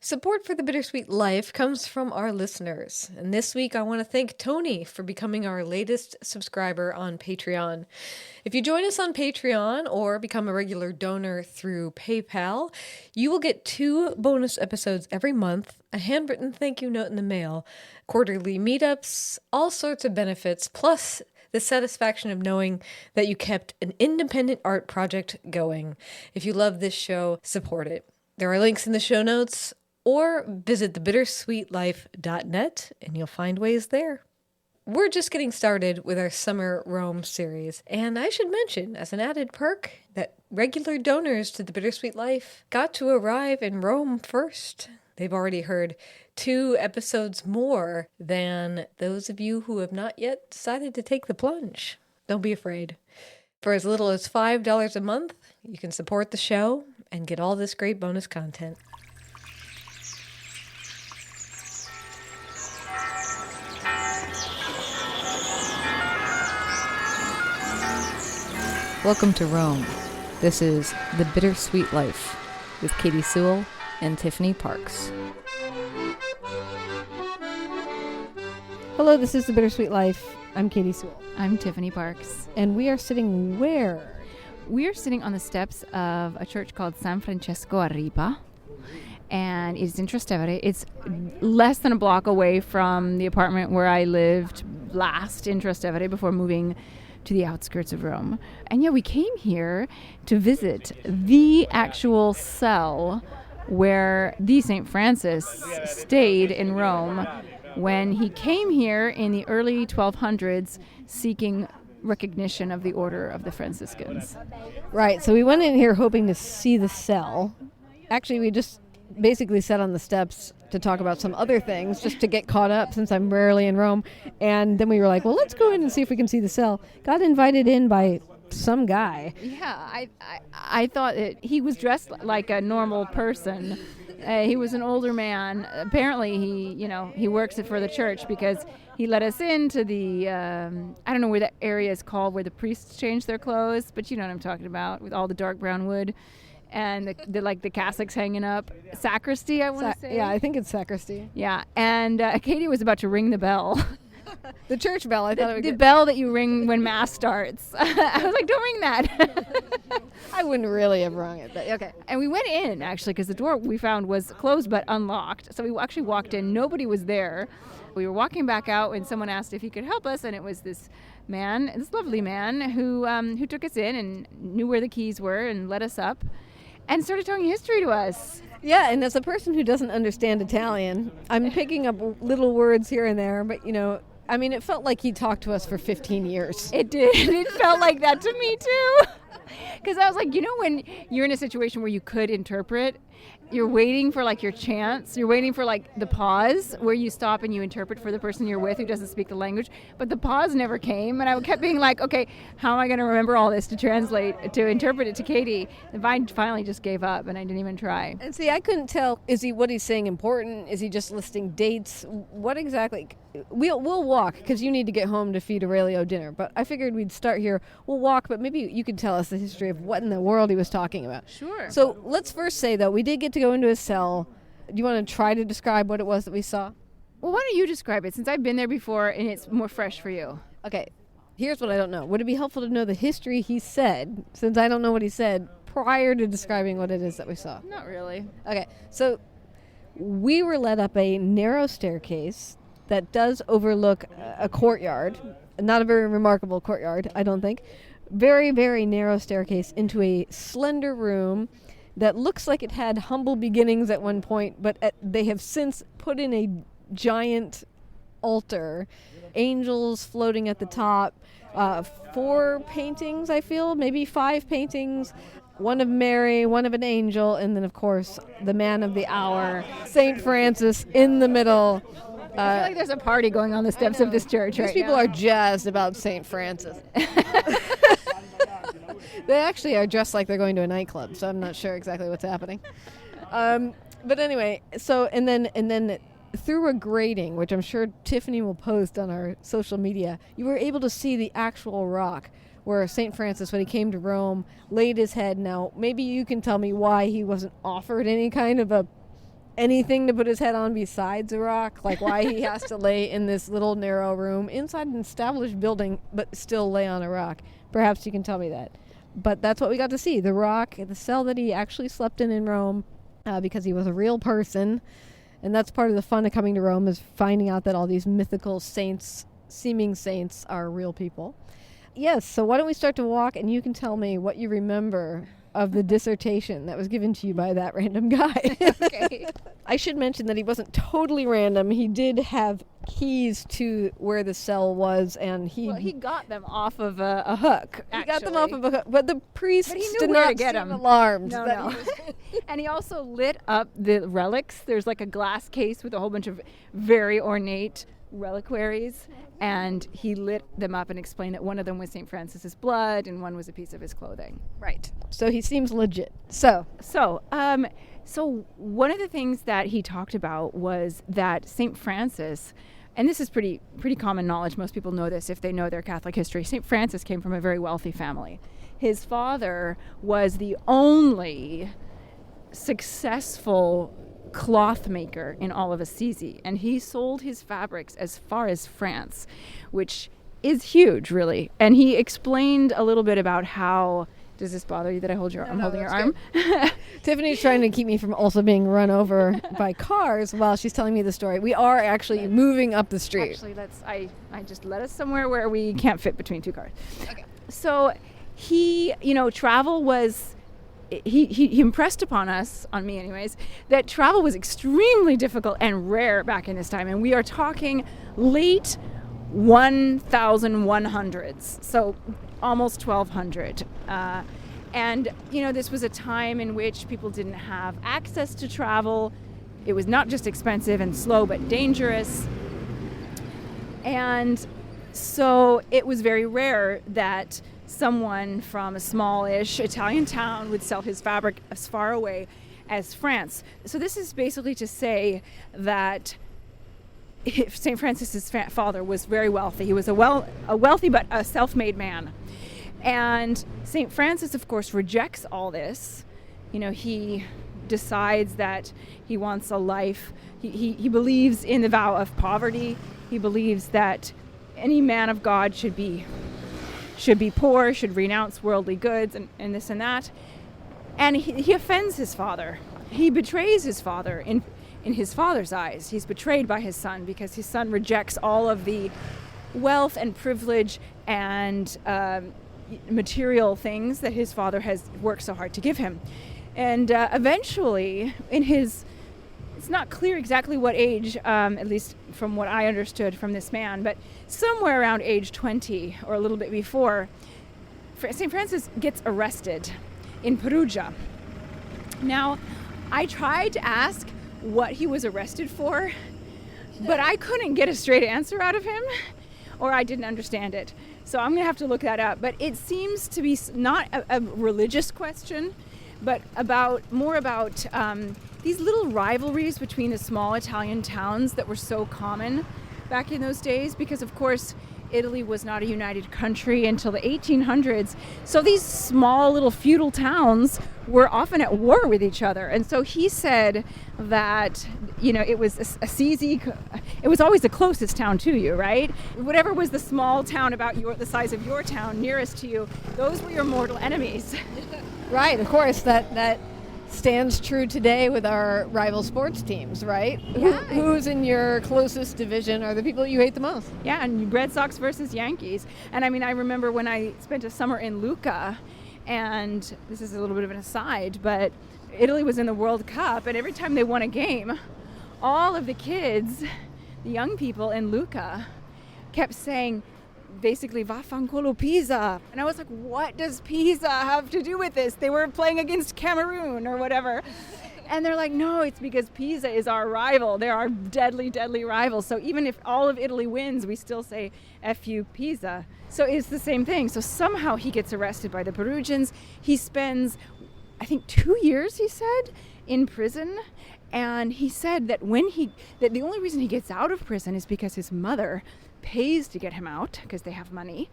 Support for the Bittersweet Life comes from our listeners. And this week, I want to thank Tony for becoming our latest subscriber on Patreon. If you join us on Patreon or become a regular donor through PayPal, you will get 2 bonus episodes every month, a handwritten thank you note in the mail, quarterly meetups, all sorts of benefits, plus the satisfaction of knowing that you kept an independent art project going. If you love this show, support it. There are links in the show notes, or visit thebittersweetlife.net and you'll find ways there. We're just getting started with our Summer Rome series, and I should mention, as an added perk, that regular donors to the Bittersweet Life got to arrive in Rome first. They've already heard 2 episodes more than those of you who have not yet decided to take the plunge. Don't be afraid. For as little as $5 a month, you can support the show and get all this great bonus content. Welcome to Rome. This is The Bittersweet Life with Katy Sewell and Tiffany Parks. Hello, this is The Bittersweet Life. I'm Katy Sewell. I'm Tiffany Parks. And we are sitting where? We are sitting on the steps of a church called San Francesco a Ripa. And it's in Trastevere. It's less than a block away from the apartment where I lived last in Trastevere before moving to the outskirts of Rome. And yeah, we came here to visit the actual cell where the St. Francis stayed in Rome when he came here in the early 1200s seeking recognition of the order of the Franciscans. Right, so we went in here hoping to see the cell. Actually, we just basically sat on the steps to talk about some other things, just to get caught up since I'm rarely in Rome. And then we were like, well, let's go in and see if we can see the cell. Got invited in by some guy. Yeah, I thought that he was dressed like a normal person. He was an older man. Apparently, he works for the church because he let us into the, I don't know where that area is called, where the priests change their clothes, but you know what I'm talking about, with all the dark brown wood. And the cassocks hanging up. Sacristy, I want to say. Yeah, I think it's sacristy. Yeah, and Katy was about to ring the bell. The church bell, I thought it would the bell that you ring when Mass starts. I was like, don't ring that. I wouldn't really have rung it, but okay. And we went in, actually, because the door we found was closed but unlocked. So we actually walked in. Nobody was there. We were walking back out when someone asked if he could help us, and it was this lovely man who took us in and knew where the keys were and let us up. And started talking history to us. Yeah, and as a person who doesn't understand Italian, I'm picking up little words here and there, but it felt like he talked to us for 15 years. It did. It felt like that to me too. Because I was like, when you're in a situation where you could interpret, you're waiting for your chance. You're waiting for the pause where you stop and you interpret for the person you're with who doesn't speak the language. But the pause never came, and I kept being like, okay, how am I going to remember all this to interpret it to Katy? And I finally just gave up, and I didn't even try. And see, I couldn't tell. What he's saying important? Is he just listing dates? What exactly? We'll walk because you need to get home to feed Aurelio dinner. But I figured we'd start here. We'll walk, but maybe you could tell us the history of what in the world he was talking about. Sure. So let's first say, though, we did get to go into his cell. Do you want to try to describe what it was that we saw? Well, why don't you describe it, since I've been there before and it's more fresh for you. Okay, here's what I don't know. Would it be helpful to know the history he said, since I don't know what he said, prior to describing what it is that we saw? Not really. Okay, so we were led up a narrow staircase that does overlook a courtyard. Not a very remarkable courtyard, I don't think. Very, very narrow staircase into a slender room that looks like it had humble beginnings at one point, but they have since put in a giant altar, angels floating at the top, 4 paintings, I feel, maybe 5 paintings, one of Mary, one of an angel, and then, of course, the man of the hour, St. Francis, in the middle. I feel like there's a party going on the steps of this church right now. These people are jazzed about St. Francis. They actually are dressed like they're going to a nightclub, so I'm not sure exactly what's happening. But anyway, and then through a grating, which I'm sure Tiffany will post on our social media, you were able to see the actual rock where St. Francis, when he came to Rome, laid his head. Now, maybe you can tell me why he wasn't offered any kind of a anything to put his head on besides a rock? Like why he has to lay in this little narrow room inside an established building but still lay on a rock? Perhaps you can tell me that. But that's what we got to see. The rock, the cell that he actually slept in Rome because he was a real person. And that's part of the fun of coming to Rome, is finding out that all these mythical saints, seeming saints, are real people. Yes, so why don't we start to walk and you can tell me what you remember of the dissertation that was given to you by that random guy. Okay. I should mention that he wasn't totally random. He did have keys to where the cell was, and he got them off of a hook. He got them off of a hook, but the priests did where not to get seem them. alarmed. No. And he also lit up the relics. There's like a glass case with a whole bunch of very ornate reliquaries, and he lit them up and explained that one of them was St. Francis's blood and one was a piece of his clothing. Right. So he seems legit. So one of the things that he talked about was that St. Francis, and this is pretty common knowledge, most people know this if they know their Catholic history, St. Francis came from a very wealthy family. His father was the only successful cloth maker in all of Assisi, and he sold his fabrics as far as France, which is huge, really. And he explained a little bit about how... Does this bother you that I hold your? I'm holding your arm. Tiffany's trying to keep me from also being run over by cars while she's telling me the story. We are actually moving up the street. Actually, I just led us somewhere where we can't fit between two cars. Okay. So he, travel was. He impressed upon us, on me anyways, that travel was extremely difficult and rare back in this time, and we are talking late 1100s, so almost 1200. And this was a time in which people didn't have access to travel. It was not just expensive and slow, but dangerous. And so it was very rare that someone from a smallish Italian town would sell his fabric as far away as France. So this is basically to say that if St. Francis's father was very wealthy. He was a wealthy but a self-made man. And St. Francis, of course, rejects all this. He decides that he wants a life. He believes in the vow of poverty. He believes that any man of God should be poor, should renounce worldly goods and this and that. And he offends his father. He betrays his father in his father's eyes. He's betrayed by his son because his son rejects all of the wealth and privilege and material things that his father has worked so hard to give him. And eventually, it's not clear exactly what age, at least from what I understood from this man, but somewhere around age 20 or a little bit before, St. Francis gets arrested in Perugia. Now, I tried to ask what he was arrested for, but I couldn't get a straight answer out of him, or I didn't understand it. So I'm going to have to look that up. But it seems to be not a religious question, but more about these little rivalries between the small Italian towns that were so common back in those days, because of course Italy was not a united country until the 1800s. So these small little feudal towns were often at war with each other. And so he said that, it was Assisi. It was always the closest town to you, right? Whatever was the small town about the size of your town nearest to you, those were your mortal enemies. Right, of course, that stands true today with our rival sports teams, right? Yeah. Who's in your closest division are the people you hate the most. Yeah, and Red Sox versus Yankees. And I remember when I spent a summer in Lucca, and this is a little bit of an aside, but Italy was in the World Cup, and every time they won a game, all of the kids, the young people in Lucca, kept saying, basically, vaffanculo Pisa. And I was like, what does Pisa have to do with this? They were playing against Cameroon or whatever. And they're like, no, it's because Pisa is our rival. They're our deadly, deadly rival. So even if all of Italy wins, we still say F-U Pisa. So it's the same thing. So somehow he gets arrested by the Perugians. He spends, I think, 2 years, he said, in prison. And he said that that the only reason he gets out of prison is because his mother pays to get him out because they have money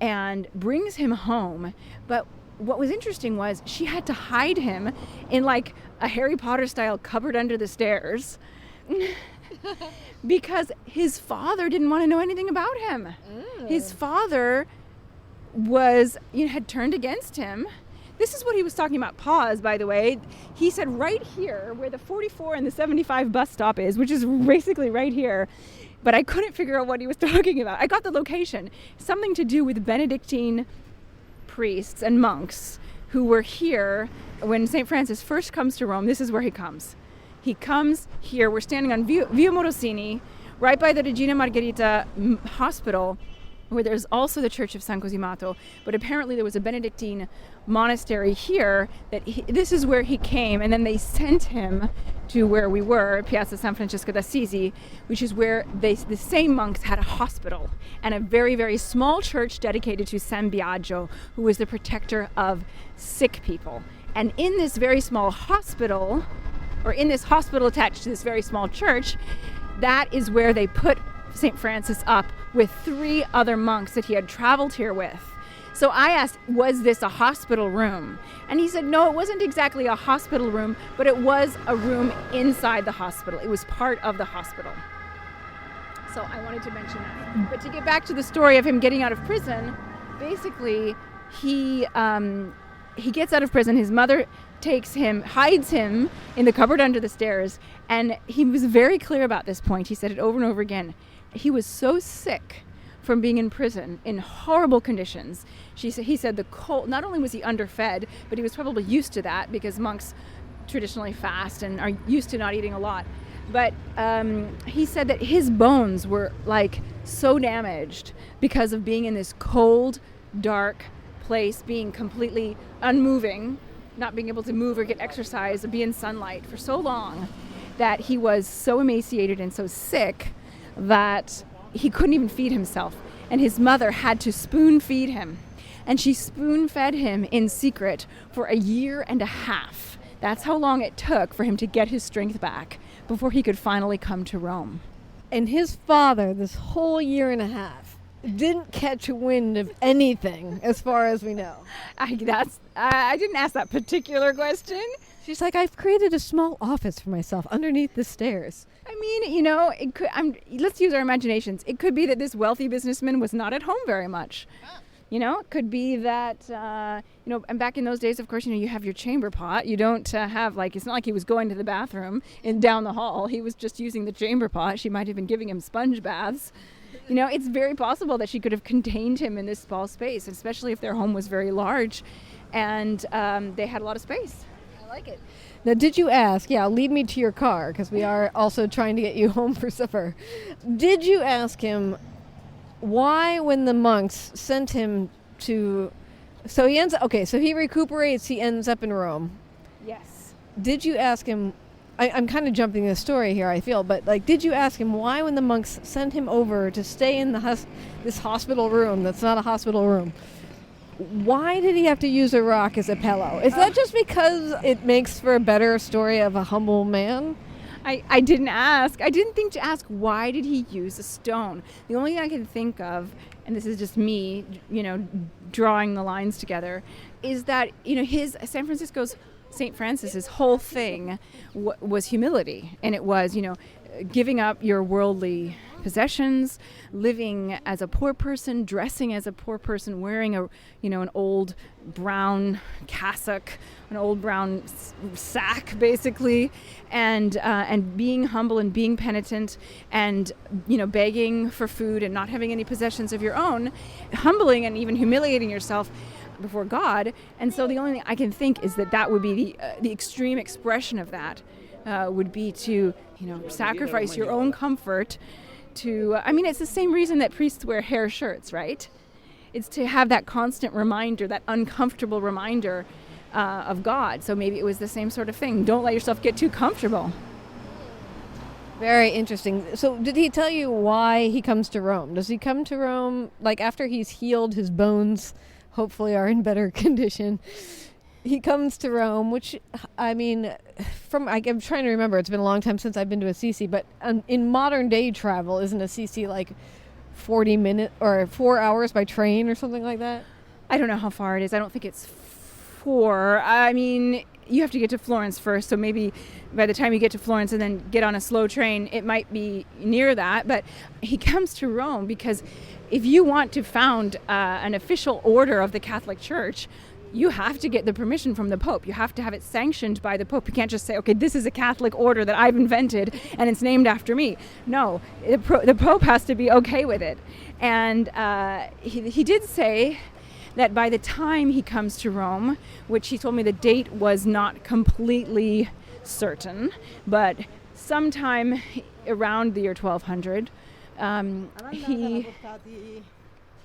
and brings him home. But what was interesting was she had to hide him in like a Harry Potter style cupboard under the stairs because his father didn't want to know anything about him. His father had turned against him. This is what he was talking about. Pause, by the way. He said right here where the 44 and the 75 bus stop is, which is basically right here, but I couldn't figure out what he was talking about. I got the location. Something to do with Benedictine priests and monks who were here when St. Francis first comes to Rome. This is where he comes. He comes here. We're standing on Via Morosini, right by the Regina Margherita Hospital, where there's also the Church of San Cosimato, but apparently there was a Benedictine monastery here this is where he came, and then they sent him to where we were, Piazza San Francesco d'Assisi, which is where the same monks had a hospital and a very, very small church dedicated to San Biagio, who was the protector of sick people. And in this very small hospital, or in this hospital attached to this very small church, that is where they put St. Francis up with 3 other monks that he had traveled here with. So I asked, was this a hospital room? And he said, no, it wasn't exactly a hospital room, but it was a room inside the hospital. It was part of the hospital. So I wanted to mention that. But to get back to the story of him getting out of prison, basically he gets out of prison. His mother takes him, hides him in the cupboard under the stairs. And he was very clear about this point. He said it over and over again. He was so sick from being in prison in horrible conditions. He said the cold, not only was he underfed, but he was probably used to that because monks traditionally fast and are used to not eating a lot. But he said that his bones were like so damaged because of being in this cold, dark place, being completely unmoving, not being able to move or get exercise or be in sunlight for so long, that he was so emaciated and so sick that he couldn't even feed himself. And his mother had to spoon feed him. And she spoon fed him in secret for 1.5 years. That's how long it took for him to get his strength back before he could finally come to Rome. And his father, this whole 1.5 years, didn't catch wind of anything, as far as we know. I didn't ask that particular question. She's like, I've created a small office for myself underneath the stairs. I mean, it could. Let's use our imaginations. It could be that this wealthy businessman was not at home very much. It could be that, and back in those days, of course, you have your chamber pot. You don't have, it's not like he was going to the bathroom and down the hall. He was just using the chamber pot. She might have been giving him sponge baths. It's very possible that she could have contained him in this small space, especially if their home was very large and they had a lot of space. I like it. Now, did you ask, lead me to your car, because we are also trying to get you home for supper. Did you ask him why, when the monks sent him to, so he recuperates, he ends up in Rome. Yes. Did you ask him, I'm kind of jumping the story here, I feel, but did you ask him why, when the monks sent him over to stay in this hospital room that's not a hospital room, why did he have to use a rock as a pillow? Is that just because it makes for a better story of a humble man? I didn't ask. I didn't think to ask why did he use a stone. The only thing I can think of, and this is just me, drawing the lines together, is that, St. Francis's whole thing was humility. And it was, giving up your worldly possessions, living as a poor person, dressing as a poor person, wearing an old brown cassock, an old brown sack, basically, and being humble and being penitent, and begging for food and not having any possessions of your own, humbling and even humiliating yourself before God. And so the only thing I can think is that would be the extreme expression of that. Would be to, sacrifice your own comfort to, it's the same reason that priests wear hair shirts, right? It's to have that constant reminder, that uncomfortable reminder of God. So maybe it was the same sort of thing. Don't let yourself get too comfortable. Very interesting. So did he tell you why he comes to Rome? Does he come to Rome, after he's healed, his bones hopefully are in better condition? He comes to Rome, which, I'm trying to remember, it's been a long time since I've been to Assisi, but in modern day travel, isn't Assisi 40 minutes or 4 hours by train or something like that? I don't know how far it is. I don't think it's poor. I mean, you have to get to Florence first, so maybe by the time you get to Florence and then get on a slow train, it might be near that. But he comes to Rome because if you want to found an official order of the Catholic Church, you have to get the permission from the Pope. You have to have it sanctioned by the Pope. You can't just say, okay, this is a Catholic order that I've invented and it's named after me. No, the Pope has to be okay with it. And he did say that by the time he comes to Rome, which he told me the date was not completely certain, but sometime around the year 1200,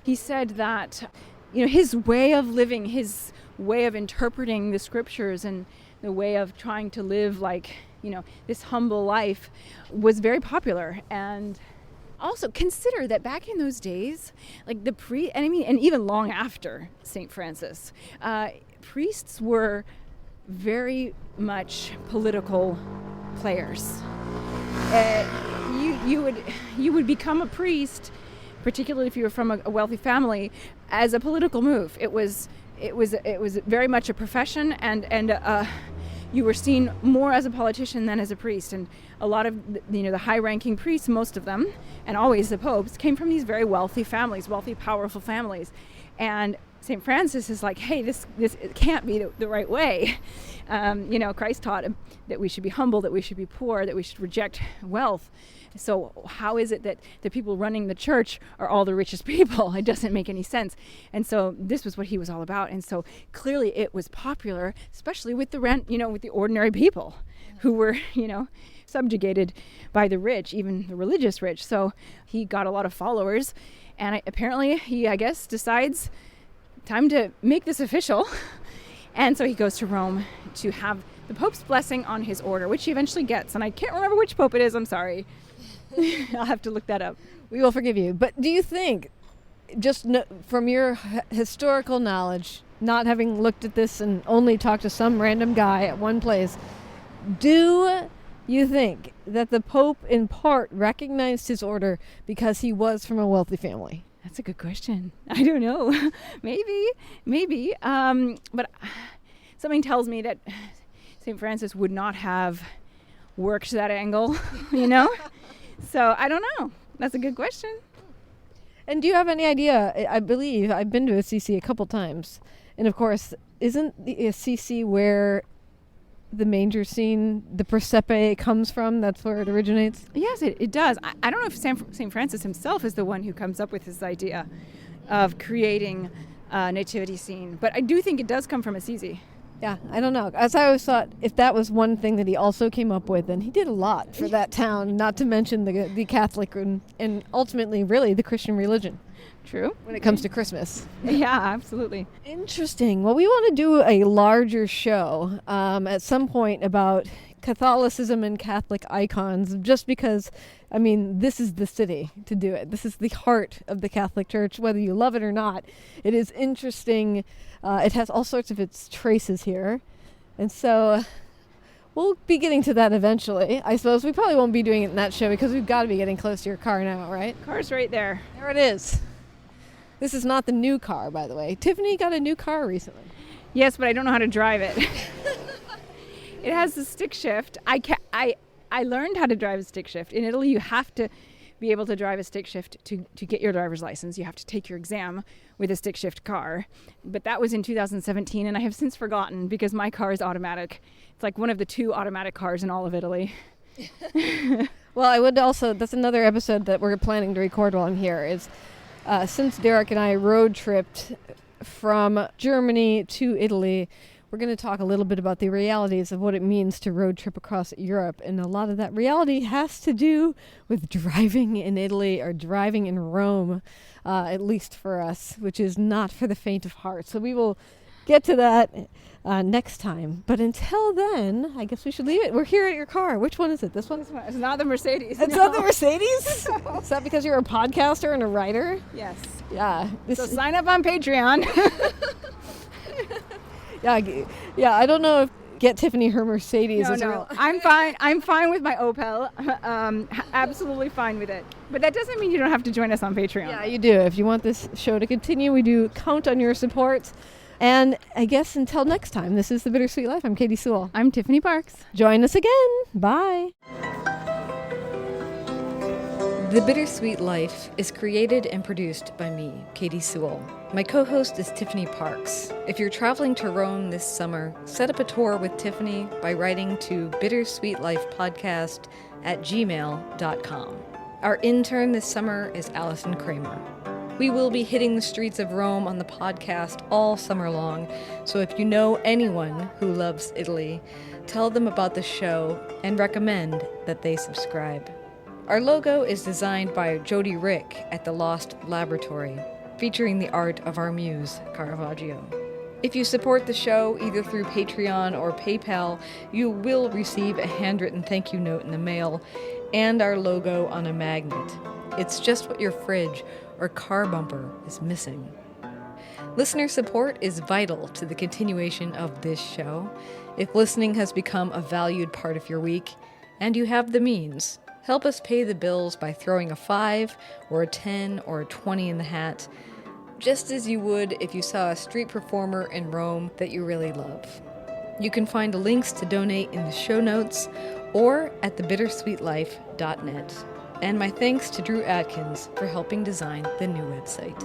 he said that, his way of living, his way of interpreting the scriptures and the way of trying to live this humble life was very popular. And also consider that back in those days, and even long after St. Francis, priests were very much political players. You would become a priest, particularly if you were from a wealthy family, as a political move. It was very much a profession, and you were seen more as a politician than as a priest. And a lot of the high-ranking priests, most of them, and always the popes, came from these very wealthy families, wealthy, powerful families. And St. Francis is like, hey, this it can't be the right way. Christ taught that we should be humble, that we should be poor, that we should reject wealth. So how is it that the people running the church are all the richest people? It doesn't make any sense. And so this was what he was all about. And so clearly it was popular, especially with with the ordinary people who were, subjugated by the rich, even the religious rich. So he got a lot of followers. And apparently he, I guess, decides time to make this official. And so he goes to Rome to have the Pope's blessing on his order, which he eventually gets. And I can't remember which Pope it is. I'm sorry. I'll have to look that up. We will forgive you. But do you think, just from your historical knowledge, not having looked at this and only talked to some random guy at one place, do you think that the Pope in part recognized his order because he was from a wealthy family? That's a good question. I don't know. Maybe. But something tells me that St. Francis would not have worked that angle, So I don't know. That's a good question. And do you have any idea? I believe I've been to Assisi a couple times. And of course, isn't the Assisi where the manger scene, the Presepe, comes from? That's where it originates? Yes, it does. I don't know if St. Francis himself is the one who comes up with this idea of creating a nativity scene. But I do think it does come from Assisi. Yeah, I don't know. As I always thought, if that was one thing that he also came up with, and he did a lot for that town, not to mention the Catholic and ultimately really the Christian religion. True. When it comes to Christmas. Yeah, absolutely. Interesting. Well, we want to do a larger show at some point about Catholicism and Catholic icons, just because, this is the city to do it. This is the heart of the Catholic Church, whether you love it or not. It is interesting. It has all sorts of its traces here. And so we'll be getting to that eventually. I suppose we probably won't be doing it in that show because we've got to be getting close to your car now, right? Car's right there. There it is. This is not the new car, by the way. Tiffany got a new car recently. Yes, but I don't know how to drive it. It has the stick shift. I learned how to drive a stick shift. In Italy, you have to be able to drive a stick shift to get your driver's license. You have to take your exam with a stick shift car. But that was in 2017, and I have since forgotten because my car is automatic. It's like one of the 2 automatic cars in all of Italy. Well, I would also, that's another episode that we're planning to record while I'm here, is since Derek and I road tripped from Germany to Italy, we're going to talk a little bit about the realities of what it means to road trip across Europe. And a lot of that reality has to do with driving in Italy or driving in Rome, at least for us, which is not for the faint of heart. So we will get to that next time. But until then, I guess we should leave it. We're here at your car. Which one is it? This one? It's not the Mercedes. It's not the Mercedes? Is that because you're a podcaster and a writer? Yes. Yeah. So sign up on Patreon. Yeah. I don't know if get Tiffany her Mercedes. No. I'm fine. I'm fine with my Opel. Absolutely fine with it. But that doesn't mean you don't have to join us on Patreon. Yeah, you do. If you want this show to continue, we do count on your support. And I guess until next time, this is The Bittersweet Life. I'm Katie Sewell. I'm Tiffany Parks. Join us again. Bye. The Bittersweet Life is created and produced by me, Katie Sewell. My co-host is Tiffany Parks. If you're traveling to Rome this summer, set up a tour with Tiffany by writing to bittersweetlifepodcast@gmail.com. Our intern this summer is Allison Kramer. We will be hitting the streets of Rome on the podcast all summer long, so if you know anyone who loves Italy, tell them about the show and recommend that they subscribe. Our logo is designed by Jody Rick at the Lost Laboratory, featuring the art of our muse, Caravaggio. If you support the show either through Patreon or PayPal, you will receive a handwritten thank you note in the mail and our logo on a magnet. It's just what your fridge or car bumper is missing. Listener support is vital to the continuation of this show. If listening has become a valued part of your week, and you have the means, help us pay the bills by throwing a 5 or a 10 or a 20 in the hat, just as you would if you saw a street performer in Rome that you really love. You can find links to donate in the show notes or at thebittersweetlife.net. And my thanks to Drew Atkins for helping design the new website.